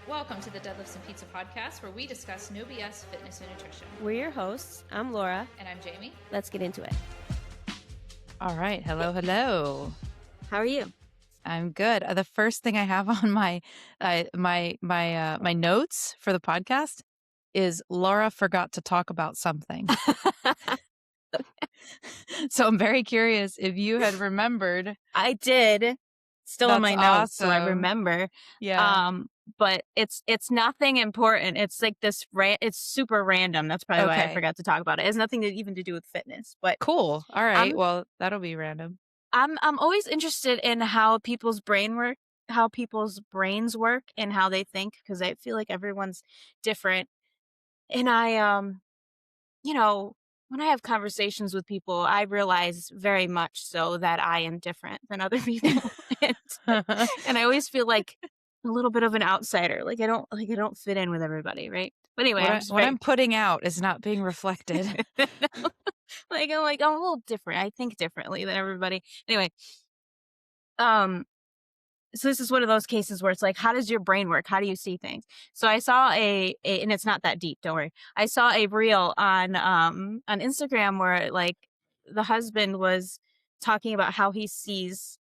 Welcome to the Deadlifts and Pizza podcast, where we discuss no BS fitness and nutrition. We're your hosts. I'm Laura. And I'm Jamie. Let's get into it. All right. Hello. How are you? I'm good. The first thing I have on my notes for the podcast is Laura forgot to talk about something. So I'm very curious if you had remembered. I did. Still in my notes, so I remember. Yeah. But it's nothing important. It's like this. It's super random. That's probably why I forgot to talk about it. It has nothing even to do with fitness. But cool. All right. Well, that'll be random. I'm always interested in how people's brains work, and how they think, because I feel like everyone's different. And I when I have conversations with people, I realize very much so that I am different than other people, and I always feel like a little bit of an outsider. Like I don't fit in with everybody, right? But anyway, what I'm putting out is not being reflected. I'm a little different. I think differently than everybody. Anyway, so this is one of those cases where it's like, how does your brain work? How do you see things? So I saw and it's not that deep, don't worry. I saw a reel on Instagram where like the husband was talking about how he sees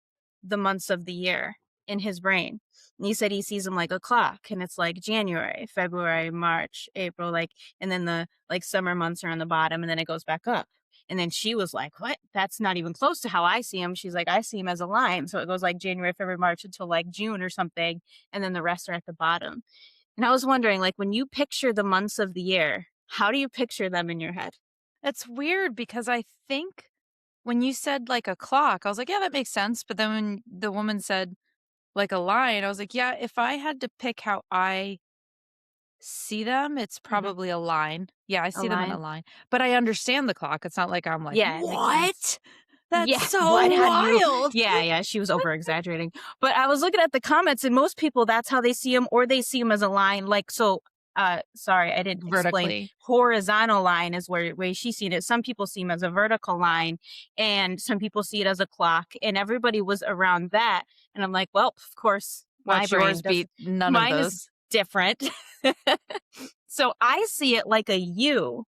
the months of the year in his brain. And he said he sees them like a clock, and it's like January, February, March, April, and then the like summer months are on the bottom, and then it goes back up. And then she was like, what? That's not even close to how I see him. She's like, I see him as a line. So it goes like January, February, March until like June or something. And then the rest are at the bottom. And I was wondering, like, when you picture the months of the year, how do you picture them in your head? It's weird because I think when you said like a clock, I was like, yeah, that makes sense. But then when the woman said like a line, I was like, yeah, if I had to pick how I see them, it's probably a line. Yeah, I see them in a line. But I understand the clock. It's not like I'm like, what? That's so wild. Yeah, she was over-exaggerating. But I was looking at the comments, and most people, that's how they see them, or they see them as a line. Like, so, sorry, I didn't explain. Horizontal line is where she's seen it. Some people see them as a vertical line, and some people see it as a clock, and everybody was around that. And I'm like, well, of course, my brain beat none of those. Is different. So I see it like a U.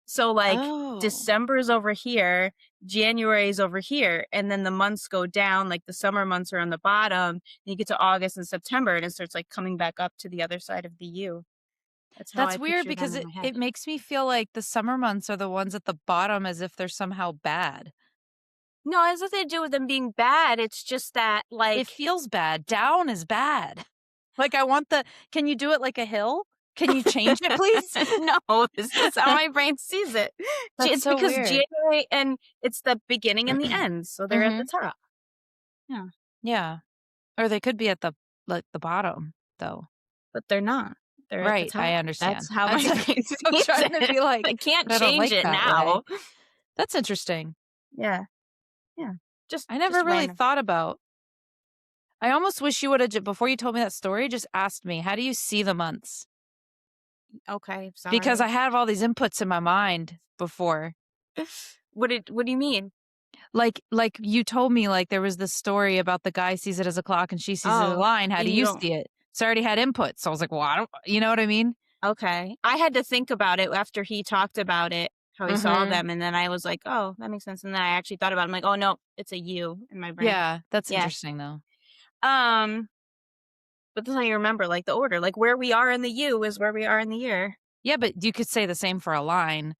So like December's over here, January's over here, and then the months go down, like the summer months are on the bottom, and you get to August and September, and it starts like coming back up to the other side of the U. That's weird because it makes me feel like the summer months are the ones at the bottom, as if they're somehow bad. No, it has nothing to do with them being bad. It's just that like it feels bad. Down is bad. Like can you do it like a hill? Can you change it, please? No, this is how my brain sees it. It's so because weird. January, and it's the beginning and the end, so they're at the top. Yeah. Yeah. Or they could be at the bottom, though. But they're not. They're right. At the top. I understand. That's how my brain sees I'm trying to be like, I can't change it now. Way. That's interesting. Yeah. I never really thought about. I almost wish you would have, before you told me that story, just asked me, how do you see the months? Okay, sorry. Because I have all these inputs in my mind before. What do you mean? Like you told me, like there was this story about the guy sees it as a clock and she sees it as a line. How do you see it? So I already had inputs. So I was like, well, you know what I mean? Okay. I had to think about it after he talked about it, how he saw them. And then I was like, oh, that makes sense. And then I actually thought about it. I'm like, oh, no, it's a U in my brain. Yeah, that's interesting though. But that's how you remember like the order, like where we are in the U is where we are in the year. Yeah, but you could say the same for a line.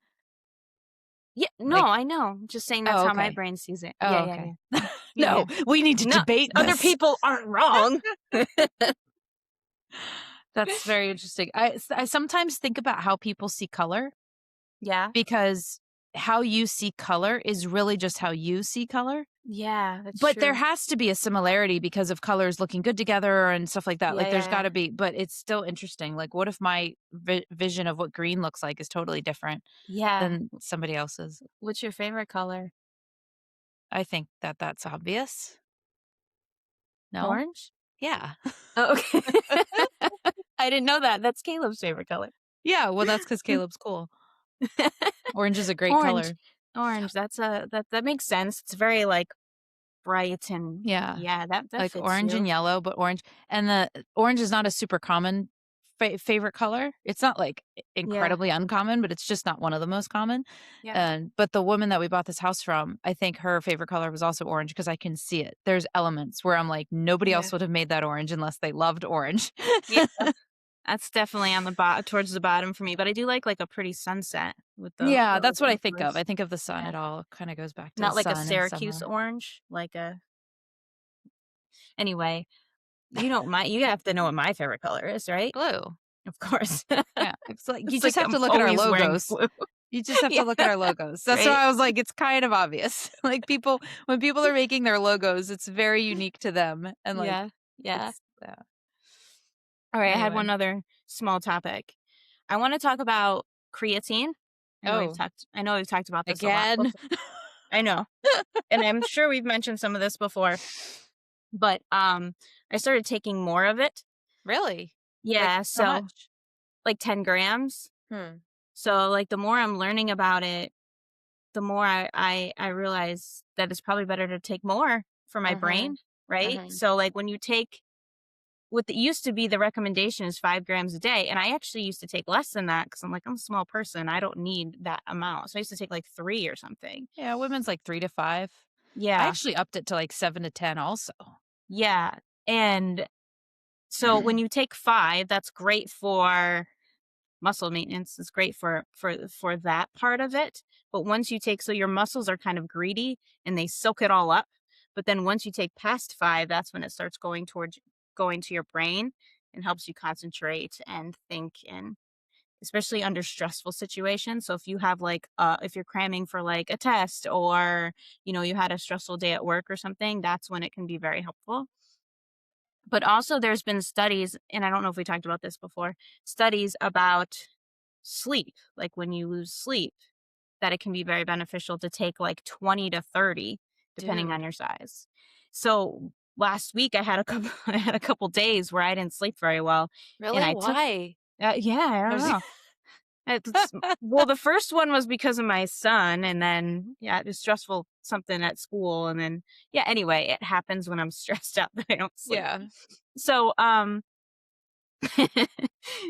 Yeah, no, I know. I'm just saying that's how my brain sees it. Yeah. No, we need to debate this. Other people aren't wrong. That's very interesting. I sometimes think about how people see color. Yeah. Because how you see color is really just how you see color. Yeah, that's but true. There has to be a similarity because of colors looking good together and stuff like that. There's got to be, but it's still interesting. Like, what if my vision of what green looks like is totally different than somebody else's? What's your favorite color? I think that's obvious. No? Orange? Yeah. Oh, okay. I didn't know that. That's Caleb's favorite color. Yeah, well, that's because Caleb's cool. Orange is a great color. Orange. That makes sense. It's very like bright and that like fits orange you. and yellow, but orange, and the orange is not a super common favorite color. It's not like incredibly uncommon, but it's just not one of the most common. Yeah. But the woman that we bought this house from, I think her favorite color was also orange because I can see it. There's elements where I'm like, nobody else would have made that orange unless they loved orange. Yeah. That's definitely on the towards the bottom for me, but I do like a pretty sunset with the Yeah, that's what I think of. colors. I think of the sun. Yeah. It all kind of goes back to Not the like a sun and Syracuse summer. orange, anyway. You have to know what my favorite color is, right? Blue. Of course. Yeah, it's like you It's just have I'm to look at our always wearing logos. blue. You just have to look at our logos. That's Right? why I was like, it's kind of obvious. Like when people are making their logos, it's very unique to them. And like, Yeah. Yeah. yeah. All right, I had Anyway. one other small topic. I want to talk about creatine. I know we've talked about this a lot Again. before. I know. And I'm sure we've mentioned some of this before. But I started taking more of it. Really? Yeah, Like, how much? like 10 grams. So like the more I'm learning about it, the more I realize that it's probably better to take more for my brain, right? So like when you take what used to be the recommendation is 5 grams a day, and I actually used to take less than that because I'm a small person. I don't need that amount. So I used to take like 3 or something. Yeah, women's like 3 to 5. Yeah. I actually upped it to like 7 to 10 also. Yeah. And so when you take 5, that's great for muscle maintenance. It's great for that part of it. But once you take, so your muscles are kind of greedy and they soak it all up. But then once you take past 5, that's when it starts going to your brain and helps you concentrate and think, and especially under stressful situations. So if you have if you're cramming for like a test, or you had a stressful day at work or something, that's when it can be very helpful. But also there's been studies, and I don't know if we talked about this before, studies about sleep, like when you lose sleep, that it can be very beneficial to take like 20 to 30 depending on your size. So last week I had a couple days where I didn't sleep very well. Really? And Why? yeah, I don't know. Well, the first one was because of my son, and then it was stressful, something at school, and then anyway, it happens when I'm stressed out that I don't sleep. Yeah. So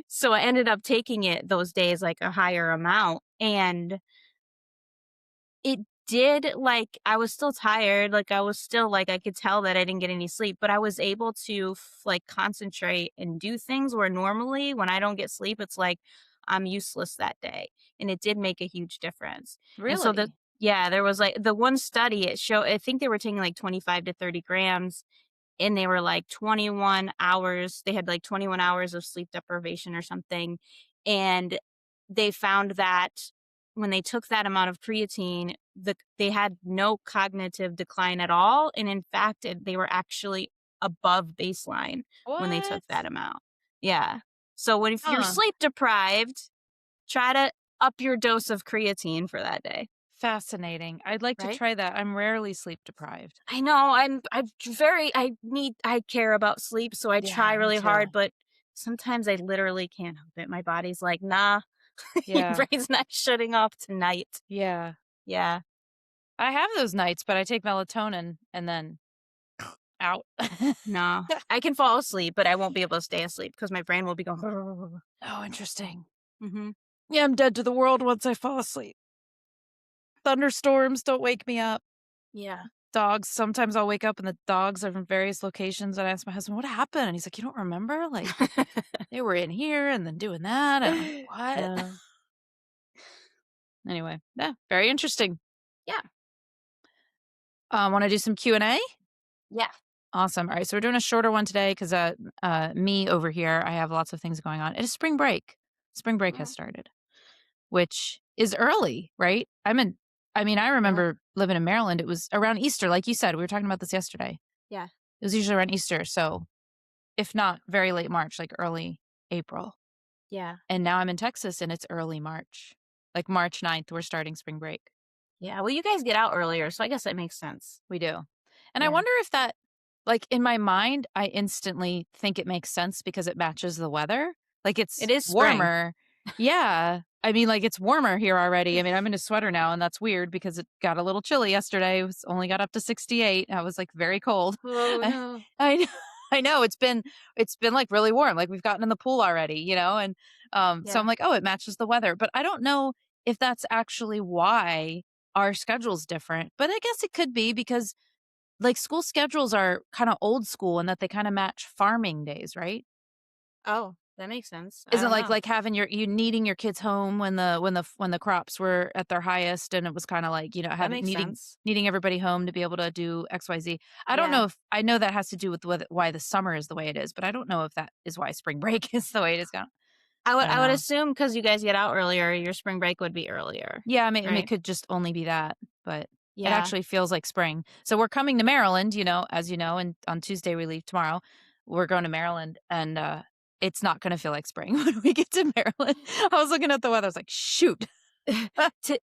so I ended up taking it those days, like a higher amount, and it did, I was still tired, I was still I could tell that I didn't get any sleep, but I was able to concentrate and do things where normally when I don't get sleep, it's like I'm useless that day. And it did make a huge difference. Really? And so there was the one study, I think they were taking 25 to 30 grams, and they were 21 hours. They had 21 hours of sleep deprivation or something. And they found that when they took that amount of creatine, they had no cognitive decline at all. And in fact, they were actually above baseline when they took that amount. Yeah. So if you're sleep deprived, try to up your dose of creatine for that day. Fascinating. I'd like to try that. I'm rarely sleep deprived. I know. I care about sleep, so I try really hard, but sometimes I literally can't help it. My body's like, nah, your brain's not shutting off tonight. Yeah. Yeah. I have those nights, but I take melatonin and then out. No, I can fall asleep, but I won't be able to stay asleep because my brain will be going. Oh, interesting. Mm-hmm. Yeah, I'm dead to the world once I fall asleep. Thunderstorms don't wake me up. Yeah. Dogs, sometimes I'll wake up and the dogs are from various locations, and I ask my husband, what happened? And he's like, you don't remember? They were in here and then doing that. And I'm like, what? Yeah. Anyway, very interesting. Yeah. Want to do some Q&A? Yeah. Awesome. All right, so we're doing a shorter one today because me over here, I have lots of things going on. It is spring break. Spring break has started, which is early, right? I remember living in Maryland. It was around Easter, like you said. We were talking about this yesterday. Yeah. It was usually around Easter. So if not very late March, early April. Yeah. And now I'm in Texas and it's early March. March 9th, we're starting spring break. Yeah. Well, you guys get out earlier, so I guess that makes sense. We do. And I wonder if that, in my mind, I instantly think it makes sense because it matches the weather. It is warmer. Yeah. It's warmer here already. I'm in a sweater now, and that's weird because it got a little chilly yesterday. It only got up to 68. I was very cold. Oh, no. I know. I know it's been like really warm. Like we've gotten in the pool already, you know, and so I'm Yeah. like, oh, it matches the weather. But I don't know if that's actually why our schedule's different. But I guess it could be because like school schedules are kind of old school and that they kind of match farming days, right? Oh, that makes sense. I Isn't don't know. like having you needing your kids home when the crops were at their highest and it was kind of like, you know, That having makes sense. needing everybody home to be able to do XYZ. I don't Yeah. know if I know that has to do with why the summer is the way it is, but I don't know if that is why spring break is the way it is gone. I don't I would know. assume because you guys get out earlier, your spring break would be earlier, Yeah, I mean, it right? could just only be that, but it Yeah. actually feels like spring. So we're coming to Maryland, you know, as you know, and on Tuesday we leave tomorrow. We're going to Maryland and it's not going to feel like spring when we get to Maryland. I was looking at the weather. I was like, shoot.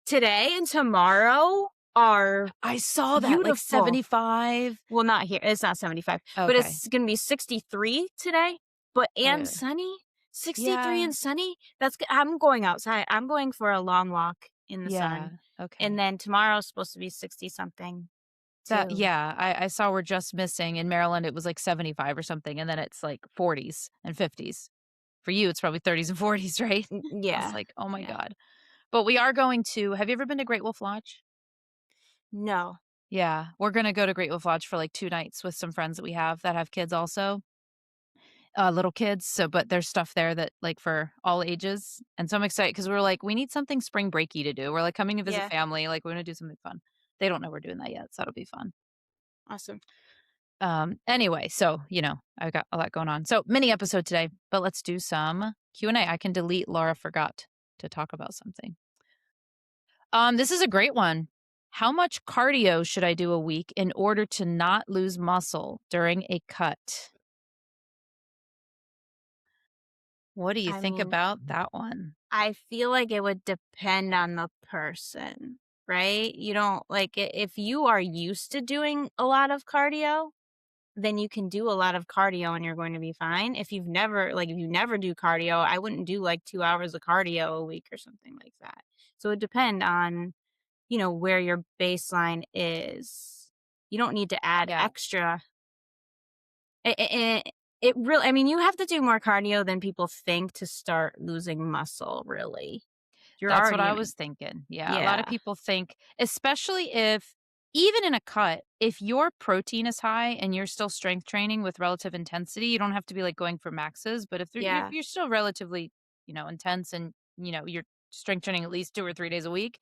Today and tomorrow are I saw that like beautiful. 75. Well, not here. It's not 75, but Okay. it's going to be 63 today, but and Uh, sunny. 63 yeah. and sunny. I'm going outside. I'm going for a long walk in the Yeah. sun. And Okay. then tomorrow's supposed to be 60 something too. Yeah, I saw we're just missing in Maryland. It was like 75 or something. And then it's like 40s and 50s. For you, it's probably 30s and 40s, right? I was Yeah. like, oh my Yeah. God. But we are going to, have you ever been to Great Wolf Lodge? No. Yeah, we're gonna go to Great Wolf Lodge for like 2 nights with some friends that we have that have kids also, little kids. So, but there's stuff there that like for all ages, and so I'm excited because we're like we need something spring breaky to do. We're like coming to visit Yeah. family, like we're gonna do something fun. They don't know we're doing that yet, so that'll be fun. Awesome. Anyway, so you know I've got a lot going on. So mini episode today, but let's do some Q&A. I can delete Laura forgot to talk about something. This is a great one. How much cardio should I do a week in order to not lose muscle during a cut? What do you I think mean, about that one? I feel like it would depend on the person, right? You don't if you are used to doing a lot of cardio, then you can do a lot of cardio and you're going to be fine. If if you never do cardio, I wouldn't do like 2 hours of cardio a week or something like that. So it would depend on, where your baseline is. You don't need to add Yeah, extra. It really, I mean, you have to do more cardio than people think to start losing muscle, really. You're that's what already I in was it. thinking. Yeah, a lot of Yeah. people think, especially if, even in a cut, if your protein is high and you're still strength training with relative intensity, you don't have to be like going for maxes. But if Yeah. you're still relatively, you know, intense and you know you're strength training at least 2 or 3 days a week,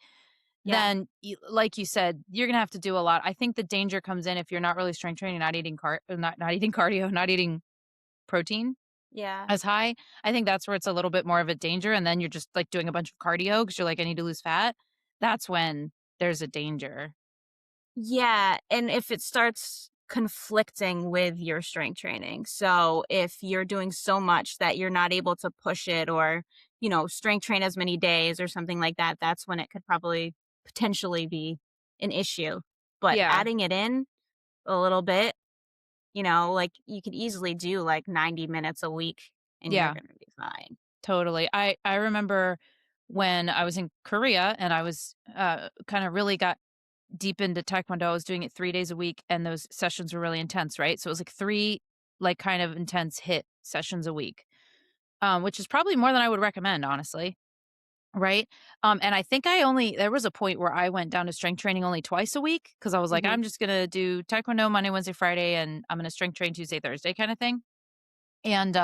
Yeah. then like you said, you're gonna have to do a lot. I think the danger comes in if you're not really strength training, not eating cardio, not eating protein Yeah. as high. I think that's where it's a little bit more of a danger, and then you're just, like, doing a bunch of cardio because 'cause you're like, "I need to lose fat." That's when there's a danger. Yeah, and if it starts conflicting with your strength training. So if you're doing so much that you're not able to push it or, strength train as many days or something like that, that's when it could probably potentially be an issue. But Yeah, adding it in a little bit, like you could easily do like 90 minutes a week and you're yeah, going to be fine. totally. I remember when I was in Korea and I was, kinda really got deep into taekwondo. I was doing it 3 days a week, and those sessions were really intense, right? So it was like 3, like, kind of intense hit sessions a week, which is probably more than I would recommend, honestly. Right? And I think there was a point where I went down to strength training only twice a week because I was like, Mhm. I'm just gonna do taekwondo Monday, Wednesday, Friday, and I'm gonna strength train Tuesday, Thursday kind of thing. And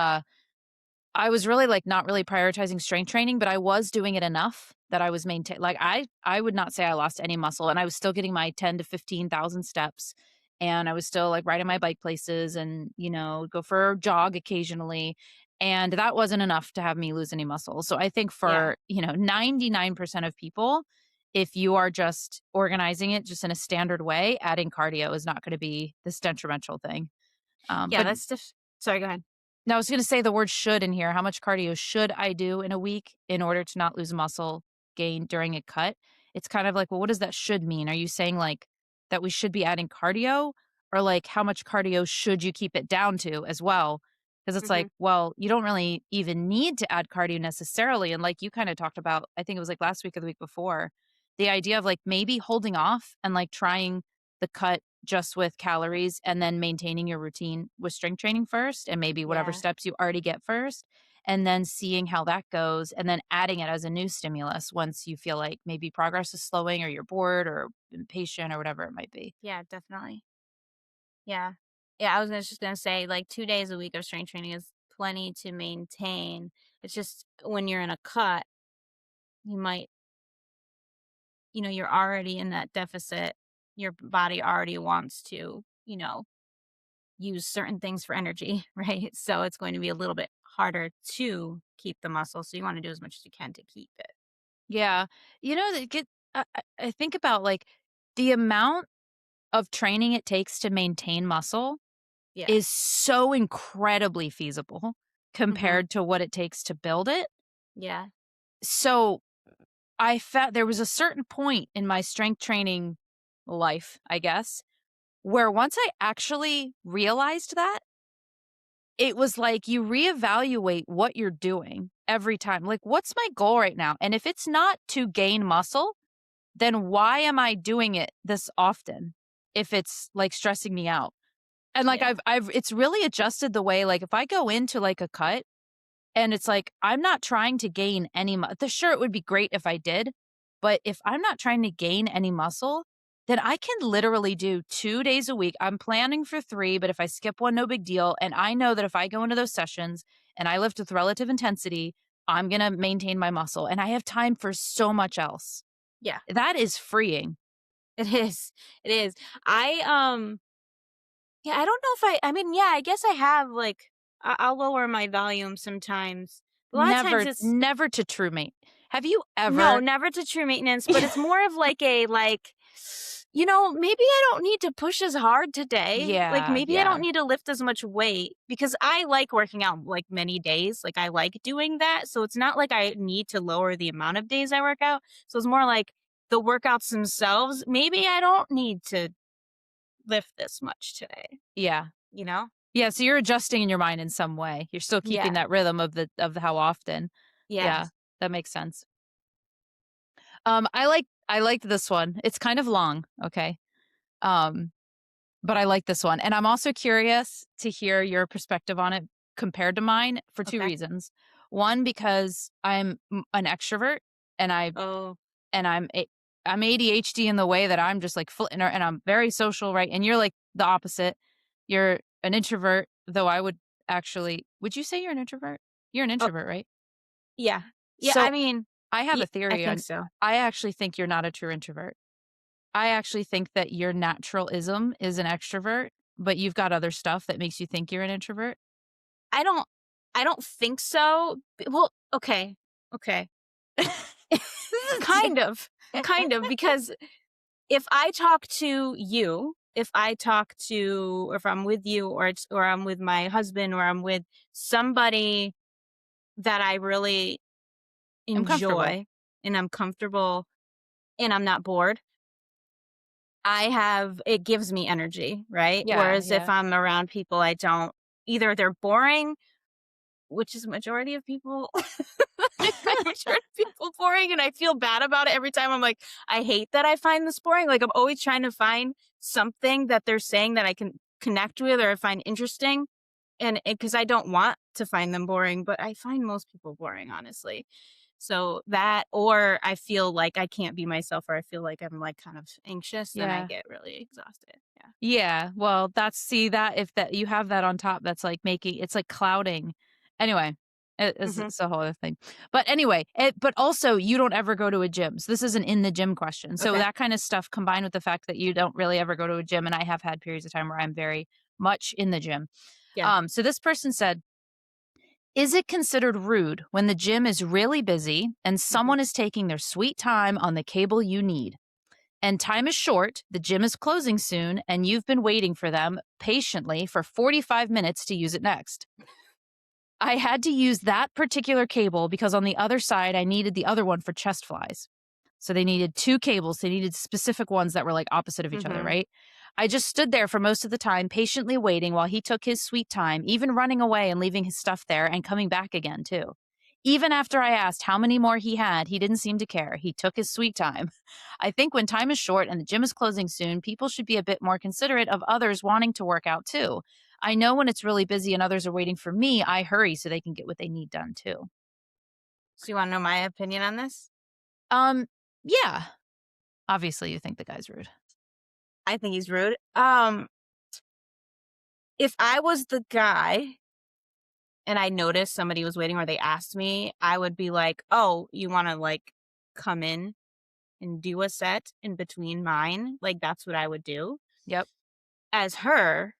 I was really like not really prioritizing strength training, but I was doing it enough that I was like I would not say I lost any muscle and I was still getting my 10 to 15,000 steps and I was still like riding my bike places and you know, go for a jog occasionally. And that wasn't enough to have me lose any muscle. So I think Yeah. for, you know, 99% of people, if you are just organizing it just in a standard way, adding cardio is not going to be this detrimental thing. Yeah, But that's sorry, go ahead. now, I was gonna say the word should in here. How much cardio should I do in a week in order to not lose muscle gain during a cut? It's kind of like, well, what does that should mean? Are you saying like that we should be adding cardio or like how much cardio should you keep it down to as well? Because it's like, Mhm. well, you don't really even need to add cardio necessarily. And like you kind of talked about, I think it was like last week or the week before, the idea of like maybe holding off and like trying the cut just with calories and then maintaining your routine with strength training first and maybe whatever Yeah. steps you already get first, and then seeing how that goes and then adding it as a new stimulus once you feel like maybe progress is slowing or you're bored or impatient or whatever it might be. Yeah, definitely. Yeah. Yeah, I was just gonna say, like, 2 days a week of strength training is plenty to maintain. It's just when you're in a cut, you might you're already in that deficit. Your body already wants to, use certain things for energy, right? So it's going to be a little bit harder to keep the muscle. So you want to do as much as you can to keep it. Yeah. They get I think about like the amount of training it takes to maintain muscle Yeah. is so incredibly feasible Mhm. compared to what it takes to build it. Yeah. So I felt there was a certain point in my strength training life, I guess, where once I actually realized that, it was like you reevaluate what you're doing every time. Like, what's my goal right now? And if it's not to gain muscle, then why am I doing it this often if it's like stressing me out? And like Yeah. it's really adjusted the way like if I go into like a cut and it's like I'm not trying to gain any sure it would be great if I did, but if I'm not trying to gain any muscle, then I can literally do 2 days a week. I'm planning for 3, but if I skip one no big deal, and I know that if I go into those sessions and I lift with relative intensity, I'm going to maintain my muscle and I have time for so much else. Yeah. That is freeing. It is. It is. Yeah, I don't know if I mean, yeah, I guess I have, like, I'll lower my volume sometimes. A lot of times Never, it's never to true mate. Have you no, ever? never to true maintenance, but it's more of like maybe I don't need to push as hard today. Like, Yeah, maybe I don't yeah, need to lift as much weight because I like working out like many days. Like, I like doing that. So it's not like I need to lower the amount of days I work out. So it's more like the workouts themselves. Maybe I don't need to lift this much today, yeah. you know? Yeah, so you're adjusting in your mind in some way. You're still keeping Yeah. that rhythm of the how often. Yeah, Yes. that makes sense. I liked this one. It's kind of long, okay? Um, but I like this one. And I'm also curious to hear your perspective on it compared to mine for 2 Okay. reasons. One, because an extrovert and Oh, I'm ADHD in the way that I'm just like and I'm very social, right? And you're like the opposite. You're an introvert, though would you say you're an introvert? You're an oh, introvert, right? yeah. Yeah, I So mean, I have a I theory think on so. I actually think you're not a true introvert. I actually think that your naturalism is an extrovert, but you've got other stuff that makes you think you're an introvert. I don't I don't think so. Well, okay. Okay. Kind of. Kind of, because if I talk to you, or if I'm with you, or I'm with my husband, or I'm with somebody that I really I'm comfortable. enjoy and I'm comfortable and I'm not bored, it gives me energy, right? Yeah, Whereas if yeah. I'm around people I don't, either they're boring, which is majority of people. I find majority of people boring, and I feel bad about it every time. I'm like, I hate that I find this boring. Like, I'm always trying to find something that they're saying that I can connect with or find interesting. And because I don't want to find them boring, but I find most people boring, honestly. So that, or I feel like I can't be myself, or I feel like I'm like kind of anxious, then I Yeah. get really exhausted. Yeah. Yeah, well, that if that you have that on top, that's like making it's like clouding. Anyway, Hmm. it's a whole other thing. But anyway, but also you don't ever go to a gym. So this is an in the gym question. So Okay. that kind of stuff combined with the fact that you don't really ever go to a gym, and I have had periods of time where I'm very much in the gym. Yeah. So this person said, is it considered rude when the gym is really busy and Hmm. someone is taking their sweet time on the cable you need? And time is short, the gym is closing soon, and you've been waiting for them patiently for 45 minutes to use it next. I had to use that particular cable because on the other side, I needed the other one for chest flies. So they needed 2 cables. They needed specific ones that were like opposite of each other, Hmm. right? I just stood there for most of the time, patiently waiting while he took his sweet time, even running away and leaving his stuff there and coming back again, too. Even after I asked how many more he had, he didn't seem to care. He took his sweet time. I think when time is short and the gym is closing soon, people should be a bit more considerate of others wanting to work out too. I know when it's really busy and others are waiting for me, I hurry so they can get what they need done too. So you want to know my opinion on this? Yeah. Obviously, you think the guy's rude. I think he's rude. If I was the guy and I noticed somebody was waiting or they asked me, I would be like, oh, you want to like come in and do a set in between mine? Like, that's what I would do. Yep. As her,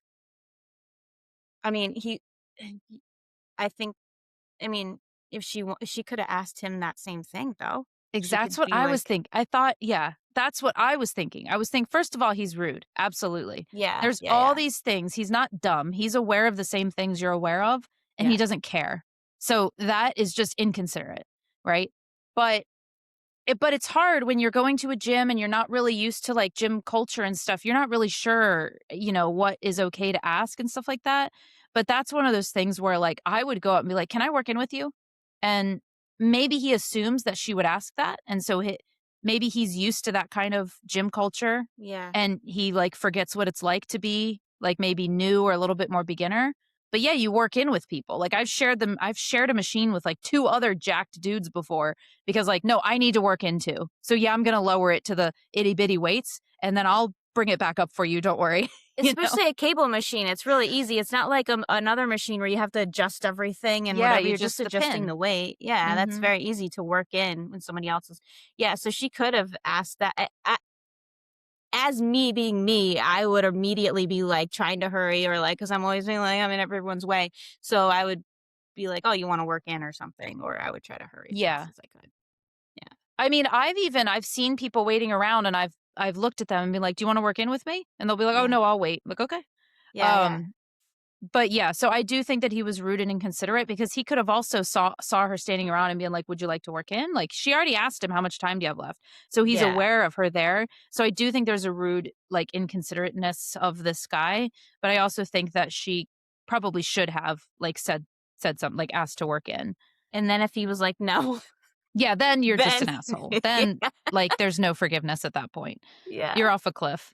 I mean, I think, I mean, if she could have asked him that same thing though. She Exactly. That's could what be I like, was thinking. I thought, yeah, that's what I was thinking. I was thinking, first of all, he's rude. Absolutely. yeah, There's yeah, all yeah, these things. He's not dumb. He's aware of the same things you're aware of, and he yeah, doesn't care. So that is just inconsiderate, right? But but it's hard when you're going to a gym and you're not really used to like gym culture and stuff. You're not really sure, what is okay to ask and stuff like that. But that's one of those things where like I would go up and be like, "Can I work in with you?" And maybe he assumes that she would ask that, and so maybe he's used to that kind of gym culture, yeah. and he like forgets what it's like to be like maybe new or a little bit more beginner. But yeah, you work in with people. Like I've shared a machine with like two other jacked dudes before because like, no, I need to work into. So yeah, I'm going to lower it to the itty bitty weights and then I'll bring it back up for you. Don't worry. Especially a cable machine. It's really easy. It's not like another machine where you have to adjust everything and Yeah, whatever. You're you're just just the adjusting pin. the weight. Yeah, that's Mhm. very easy to work in when somebody else is. Yeah, so she could have asked that. As me being me, I would immediately be like trying to hurry or like, because I'm always being like, I'm in everyone's way. So I would be like, oh, you want to work in or something? Or I would try to hurry as fast Yeah. as I could. Yeah. I mean, I've seen people waiting around and I've looked at them and been like, "Do you want to work in with me?" And they'll be like, "Oh Yeah. no, I'll wait." I'm like, "Okay." Yeah. Yeah. Um But yeah, so I do think that he was rude and inconsiderate because he could have also saw her standing around and being like, "Would you like to work in?" Like she already asked him, "How much time do you have left?" So he's Yeah. aware of her there. So I do think there's a rude like inconsiderateness of this guy, but I also think that she probably should have like said something like asked to work in. And then if he was like, no, Yeah, then you're just then an asshole. Then like there's no forgiveness at that point. yeah. You're off a cliff.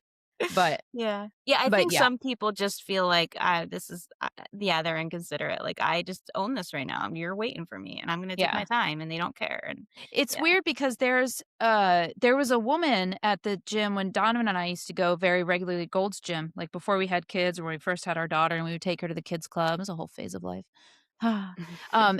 But Yeah. Yeah, I but think yeah. some people just feel like, this is yeah, they're inconsiderate. Like, I just own this right now. You're waiting for me, and I'm gonna take my Yeah. time, and they don't care, and It's yeah. weird because there was a woman at the gym when Donovan and I used to go very regularly, Gold's Gym, like before we had kids or when we first had our daughter and we would take her to the kids club. It was a whole phase of life.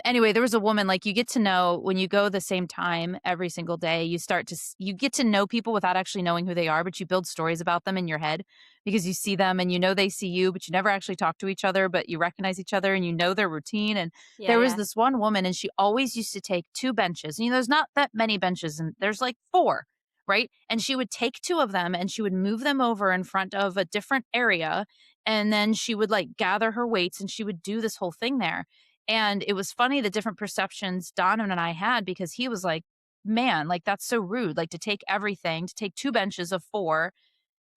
Anyway, there was a woman like you get to know when you go the same time every single day, you start to you get to know people without actually knowing who they are, but you build stories about them in your head because you see them and you know they see you, but you never actually talk to each other, but you recognize each other and you know their routine. And Yeah, there was yeah. this one woman and she always used to take two benches. And, there's not that many benches and there's like four, right? And she would take two of them and she would move them over in front of a different area. And then she would like gather her weights and she would do this whole thing there. And it was funny the different perceptions Donovan and I had because he was like, man, like that's so rude, like to take everything, to take two benches of four.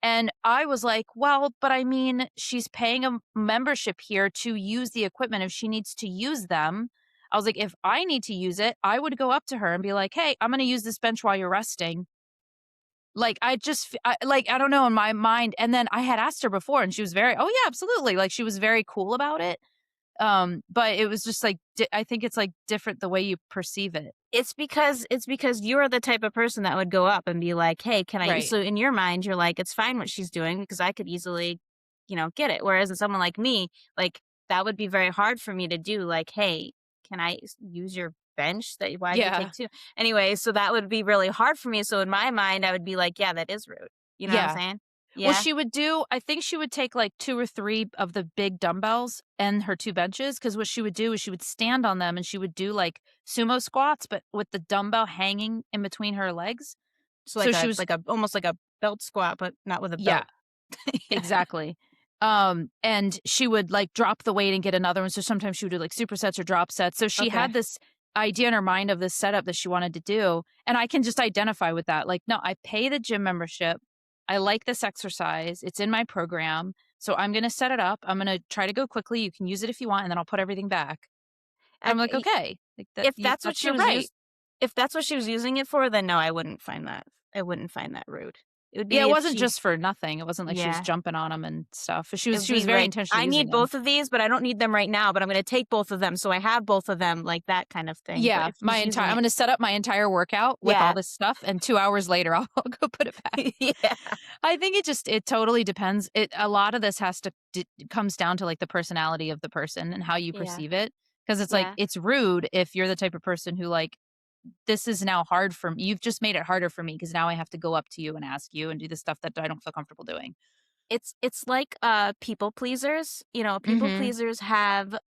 And I was like, well, but I mean, she's paying a membership here to use the equipment if she needs to use them. I was like, if I need to use it, I would go up to her and be like, hey, I'm going to use this bench while you're resting. Like, I don't know in my mind. And then I had asked her before and she was very, oh, yeah, absolutely. Like, she was very cool about it. But it was just like, I think it's like different the way you perceive it. It's because you're the type of person that would go up and be like, "Hey, can I?" Right. So in your mind, you're like, "It's fine what she's doing because I could easily, get it." Whereas in someone like me, like that would be very hard for me to do. Like, "Hey, can I use your bench? Why'd you take Yeah. two?" Anyway, so that would be really hard for me. So in my mind, I would be like, "Yeah, that is rude." You know what I'm Yeah. saying? Well, Yeah. I think she would take like two or three of the big dumbbells and her two benches. Cause what she would do is she would stand on them and she would do like sumo squats, but with the dumbbell hanging in between her legs. So So like she a was, like a almost like a belt squat, but not with a yeah, belt. Yeah. exactly. And she would like drop the weight and get another one. So sometimes she would do like supersets or drop sets. So she Okay. had this idea in her mind of this setup that she wanted to do. And I can just identify with that. Like, no, I pay the gym membership. I like this exercise. It's in my program. So I'm going to set it up. I'm going to try to go quickly. You can use it if you want, and then I'll put everything back. I'm like, okay, like If that's what that's she your was right. if that's what she was using it for, then no, I wouldn't find that rude. It would Yeah, be it if wasn't she just for nothing. It wasn't like she was yeah. jumping on them and stuff. But It would she was be very like, intentionally "I using need them. both of these, but I don't need them right now, but I'm gonna take both of them, so I have both of them," like that kind of thing, but Yeah, if she's using I'm it gonna set up my entire workout with all yeah. this stuff, and 2 hours later, I'll go put it back. Yeah. I think it totally depends. A lot of this comes down to, like, the personality of the person and how you Yeah. perceive it. Because it's like, Yeah. it's rude if you're the type of person who, like, "This is now hard for me. You've just made it harder for me because now I have to go up to you and ask you and do the stuff that I don't feel comfortable doing." It's like, people pleasers, people Mhm. pleasers have,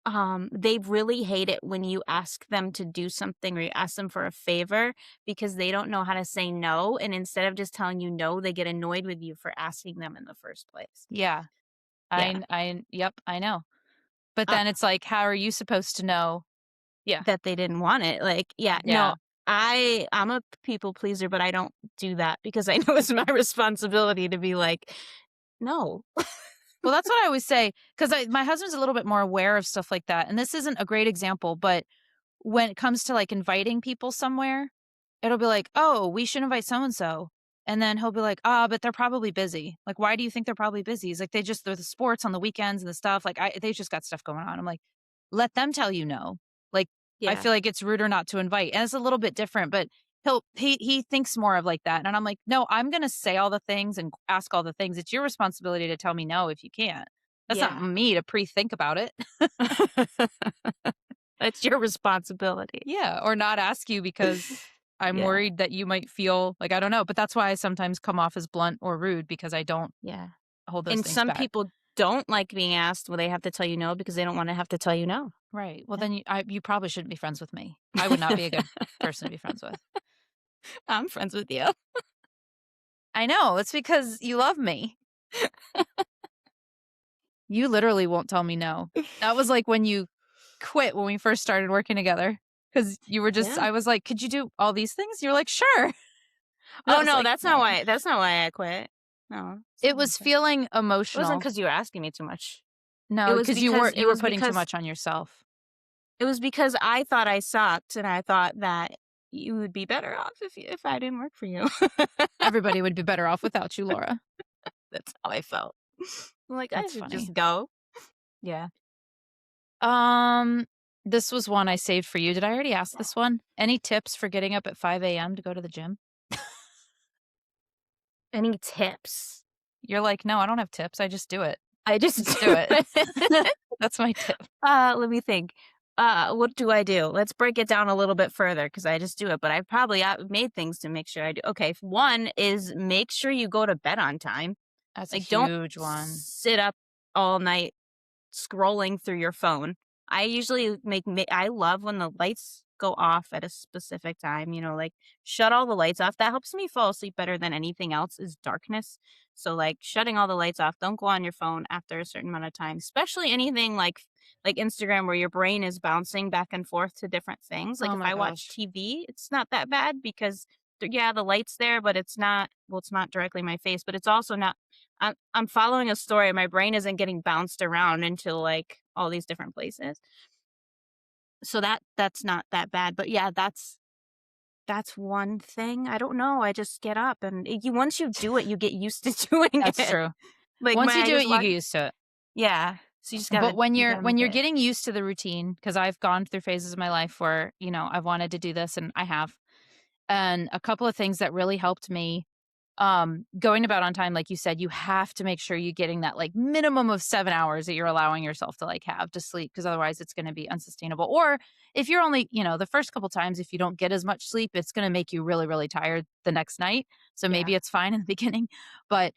they really hate it when you ask them to do something or you ask them for a favor because they don't know how to say no, and instead of just telling you no, they get annoyed with you for asking them in the first place. Yeah. Yeah. Yep, I know. But Uh, then it's like, how are you supposed to know? Yeah. that they didn't want it, like, yeah, no, Yeah. I'm a people pleaser, but I don't do that because I know it's my responsibility to be like, "No." Well, that's what I always say because my husband's a little bit more aware of stuff like that, and this isn't a great example, but when it comes to, like, inviting people somewhere, it'll be like, "Oh, we should invite so and so," and then he'll be like, "Ah, but they're probably busy." Like, "Why do you think they're probably busy?" He's like, they're the sports on the weekends and the stuff, like, they just got stuff going on." I'm like, "Let them tell you no." Like, I Yeah. feel like it's ruder not to invite, and it's a little bit different, but he thinks more of like that, and I'm like, "No, I'm gonna say all the things and ask all the things. It's your responsibility to tell me no if you can't. That's not Yeah. me to pre-think about it." That's your responsibility. Yeah, or not ask you because I'm Yeah, worried that you might feel like I don't know, but that's why I sometimes come off as blunt or rude because I don't yeah. hold those And things some back. people don't like being asked when they have to tell you no because they don't wanna have to tell you no. Right. Well, Yeah. then you probably shouldn't be friends with me. I would not be a good person to be friends with. I'm friends with you. I know. It's because you love me. You literally won't tell me no. That was like when you quit when we first started working together because you were just, Yeah. I was like, could you do all these things? You're like, sure. And I Oh, was no, like, that's not no. why I quit. No, that's It not why I was quit. feeling It wasn't emotional. because you were asking me too much. No, because you were putting too Because much on yourself. it was because I thought I sucked, and I thought that you would be better off if I didn't work for you. Everybody would be better off without you, Laura. That's how I felt. I'm like, "I That's should funny. just go." Yeah. Um, this was one I saved for you. Did I already ask this one? Any tips for getting up at 5 a.m. to go to the gym? Any tips? You're like, no, I don't have tips. I just do it. I just Just do do it. it. That's my tip. Let me think. What do I do? Let's break it down a little bit further because I just do it, but I probably made things to make sure I do. Okay, one is make sure you go to bed on time. That's a Like, don't huge one. sit up all night scrolling through your phone. I usually I love when the lights go off at a specific time, like shut all the lights off. That helps me fall asleep better than anything else is darkness. So like shutting all the lights off, don't go on your phone after a certain amount of time, especially anything like Instagram where your brain is bouncing back and forth to different things. Like Oh if my I watch gosh. TV, it's not that bad because yeah, the light's there, but it's not directly my face, but it's also not I'm following a story. My brain isn't getting bounced around into like all these different places. So that's not that bad. But yeah, that's one thing. I don't know. I just get up and you once you do it, you get used to doing That's it. true. Like Once when you I do just it, you watch get used to it. yeah. So But you gotta when make you're it. getting used to the routine, because I've gone through phases of my life where, I've wanted to do this and I have. And a couple of things that really helped me, going to bed on time, like you said, you have to make sure you're getting that like minimum of 7 hours that you're allowing yourself to like have to sleep, because otherwise it's going to be unsustainable. Or if you're only, the first couple times, if you don't get as much sleep, it's going to make you really, really tired the next night. So Yeah. maybe it's fine in the beginning. But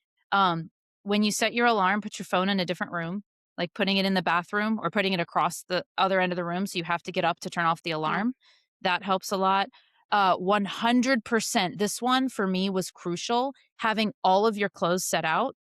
when you set your alarm, put your phone in a different room, like putting it in the bathroom or putting it across the other end of the room. So you have to get up to turn off the Mm, alarm. That helps a lot. 100%. This one for me was crucial. Having all of your clothes set out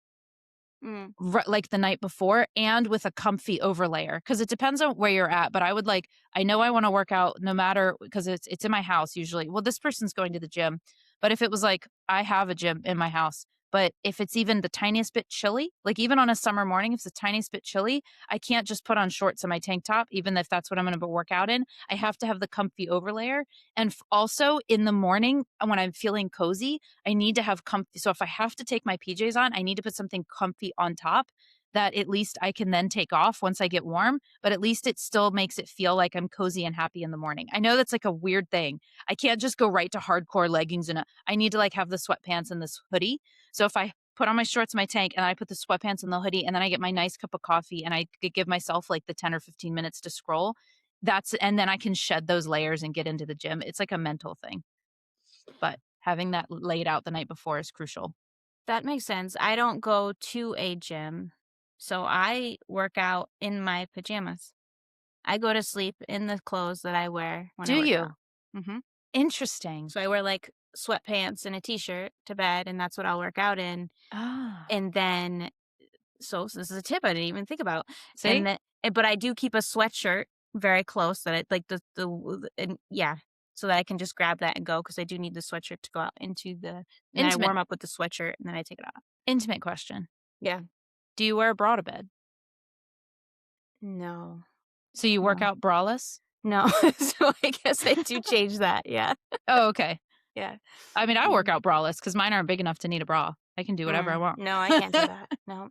mm, like the night before and with a comfy overlayer, because it depends on where you're at. But I know I want to work out no matter, because it's in my house usually. Well, this person's going to the gym, but if it was like I have a gym in my house, But if it's even the tiniest bit chilly, like even on a summer morning, if it's the tiniest bit chilly, I can't just put on shorts and my tank top, even if that's what I'm going to work out in. I have to have the comfy overlayer. And also in the morning, when I'm feeling cozy, I need to have comfy. So if I have to take my PJs on, I need to put something comfy on top that at least I can then take off once I get warm, but at least it still makes it feel like I'm cozy and happy in the morning. I know that's like a weird thing. I can't just go right to hardcore leggings I need to like have the sweatpants and this hoodie. So if I put on my shorts and my tank and I put the sweatpants and the hoodie and then I get my nice cup of coffee and I give myself like the 10 or 15 minutes to scroll, and then I can shed those layers and get into the gym. It's like a mental thing. But having that laid out the night before is crucial. That makes sense. I don't go to a gym, so I work out in my pajamas. I go to sleep in the clothes that I wear when I Do work you? out. Mm-hmm. Interesting. So I wear like sweatpants and a t-shirt to bed, and that's what I'll work out in. Ah. And then, so this is a tip I didn't even think about. See? And then, but I do keep a sweatshirt very close that I like so that I can just grab that and go, because I do need the sweatshirt to go out into the. And I warm up with the sweatshirt and then I take it off. Intimate question. Yeah. Do you wear a bra to bed? No. So you work out braless? No. So I guess I do change that. Yeah. Oh, okay. Yeah. I mean, I work out braless because mine aren't big enough to need a bra. I can do whatever I want. No, I can't do that. No.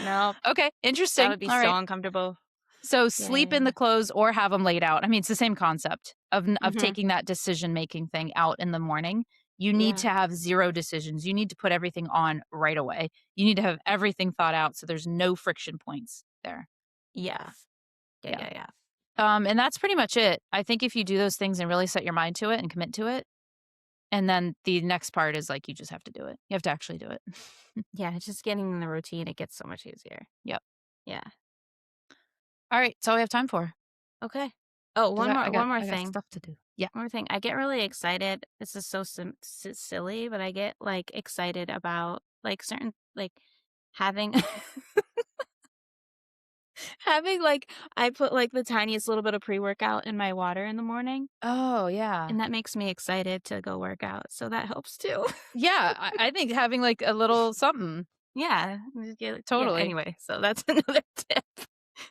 No. Okay, interesting. That would be All so right. uncomfortable. So sleep in the clothes or have them laid out. I mean, it's the same concept of taking that decision-making thing out in the morning. You need to have zero decisions. You need to put everything on right away. You need to have everything thought out so there's no friction points there. Yeah. And that's pretty much it. I think if you do those things and really set your mind to it and commit to it, and then the next part is like you just have to do it. You have to actually do it. Yeah, just getting in the routine, it gets so much easier. Yep. Yeah. All right, that's all we have time for. Okay. Oh, one more I got thing. stuff to do. Yeah. One more thing. I get really excited. This is so silly, but I get like excited about like certain like having having like I put like the tiniest little bit of pre-workout in my water in the morning. Oh, yeah. And that makes me excited to go work out. So that helps too. Yeah, I think having like a little something. Yeah. Totally. Yeah, anyway, so that's another tip.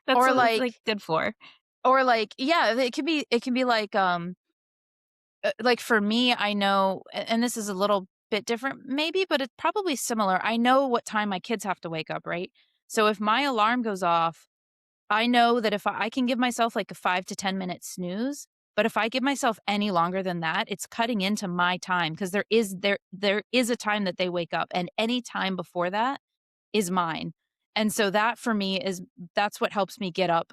That's Or what it's like good for. Or like, yeah, it can be like for me, I know, and this is a little bit different maybe, but it's probably similar. I know what time my kids have to wake up, right? So if my alarm goes off, I know that if I can give myself like a 5 to 10 minute snooze, but if I give myself any longer than that, it's cutting into my time, because there is a time that they wake up, and any time before that is mine. And so that for me that's what helps me get up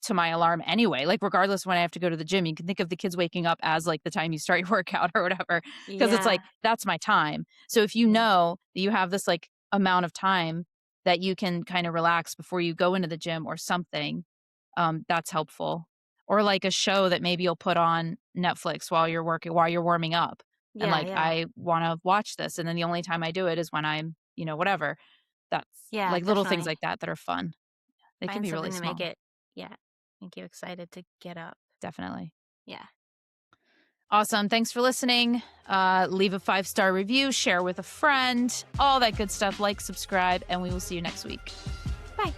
to my alarm anyway. Like regardless when I have to go to the gym, you can think of the kids waking up as like the time you start your workout or whatever, because it's like that's my time. So if you know that you have this like amount of time that you can kind of relax before you go into the gym or something, that's helpful. Or like a show that maybe you'll put on Netflix while you're warming up. And like, I want to watch this. And then the only time I do it is when I'm, whatever. That's like little things like that are fun. They can be really small. Make it, make you excited to get up. Definitely. Yeah. Awesome. Thanks for listening. Leave a 5-star review, share with a friend, all that good stuff. Like, subscribe, and we will see you next week. Bye.